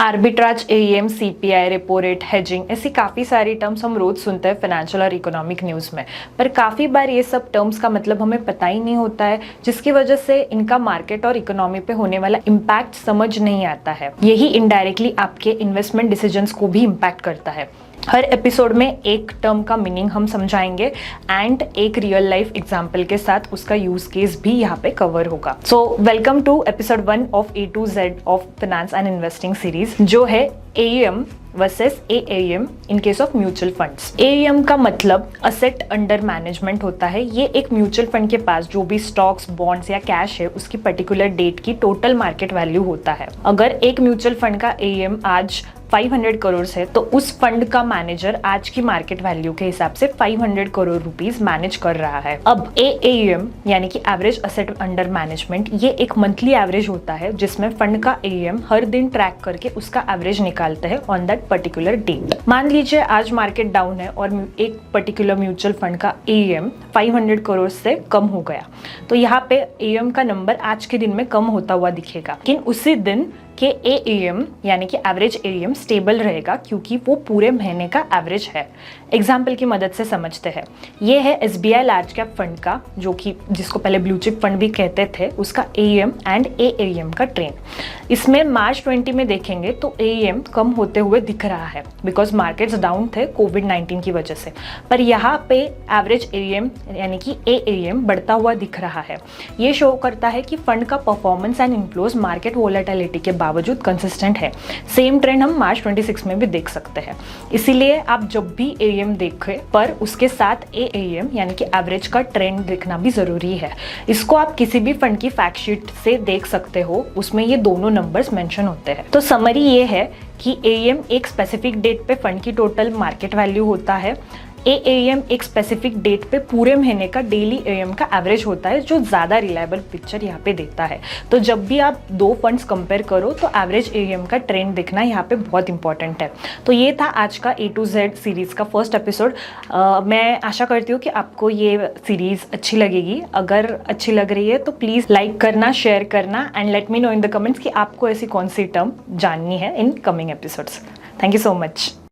Arbitrage, AEM, CPI, repo rate, hedging, ऐसी काफ़ी सारी टर्म्स हम रोज सुनते हैं फाइनेंशियल और इकोनॉमिक न्यूज़ में। पर काफ़ी बार ये सब टर्म्स का मतलब हमें पता ही नहीं होता है, जिसकी वजह से इनका मार्केट और इकोनॉमी पे होने वाला इम्पैक्ट समझ नहीं आता है। यही इनडायरेक्टली आपके इन्वेस्टमेंट डिसीजंस को भी इम्पैक्ट करता है। हर एपिसोड में एक टर्म का मीनिंग हम समझाएंगे एंड एक रियल लाइफ एग्जाम्पल के साथ उसका यूज केस भी यहाँ पे कवर होगा। So welcome to episode 1 of A to Z of finance and investing series, जो है AUM versus AAM in case of mutual funds. AUM का मतलब असेट अंडर मैनेजमेंट होता है। ये एक म्यूचुअल फंड के पास जो भी स्टॉक्स, बॉन्ड्स या कैश है उसकी पर्टिकुलर डेट की टोटल मार्केट वैल्यू होता है। अगर एक म्यूचुअल फंड का AUM आज 500 करोड़ है तो उस फंड का मैनेजर आज की मार्केट वैल्यू के हिसाब से 500 करोड़ रुपीस मैनेज कर रहा है। अब AAM यानी कि एवरेज असेट अंडर मैनेजमेंट, ये एक मंथली एवरेज होता है जिसमें फंड का AUM हर दिन ट्रैक करके उसका एवरेज निकालते हैं ऑन दैट पर्टिकुलर डेट। मान लीजिए आज मार्केट डाउन है और एक पर्टिकुलर म्यूचुअल फंड का AUM 500 करोड़ से कम हो गया, तो यहाँ पे AUM का नंबर आज के दिन में कम होता हुआ दिखेगा, लेकिन उसी दिन के AUM यानी कि एवरेज AUM स्टेबल रहेगा क्योंकि वो पूरे महीने का एवरेज है। एग्जाम्पल की मदद से समझते हैं। ये है SBI लार्ज कैप फंड का, जो कि जिसको पहले ब्लू चिप फंड भी कहते थे, उसका AUM एंड AAM का ट्रेंड। इसमें मार्च 20 में देखेंगे तो AUM कम होते हुए दिख रहा है बिकॉज मार्केट्स डाउन थे कोविड-19 की वजह से, पर यहाँ पे एवरेज AUM यानी कि AAM बढ़ता हुआ दिख रहा है। ये शो करता है कि फंड का performance and inflows market volatility के बावजूद कंसिस्टेंट है। सेम ट्रेंड हम मार्च 26 में भी देख सकते हैं। इसीलिए आप जब भी AUM देखें पर उसके साथ AAM यानी कि एवरेज का ट्रेंड देखना भी जरूरी है। इसको आप किसी भी फंड की फैक्ट शीट से देख सकते हो, उसमें ये दोनों नंबर्स मेंशन होते हैं। तो समरी ये है कि AUM एक स्पेसिफिक डेट पे फंड की टोटल मार्केट वैल्यू होता है। AAM एक स्पेसिफिक डेट पे पूरे महीने का डेली AUM का एवरेज होता है, जो ज़्यादा रिलायबल पिक्चर यहाँ पे देता है। तो जब भी आप दो फंड्स कंपेयर करो तो एवरेज AUM का ट्रेंड देखना यहाँ पे बहुत इंपॉर्टेंट है। तो ये था आज का A to Z सीरीज़ का फर्स्ट एपिसोड। मैं आशा करती हूँ कि आपको ये सीरीज़ अच्छी लगेगी। अगर अच्छी लग रही है तो प्लीज़ लाइक करना, शेयर करना and let me know in the comments कि आपको ऐसी कौन सी टर्म जाननी है in coming episodes. Thank you so much.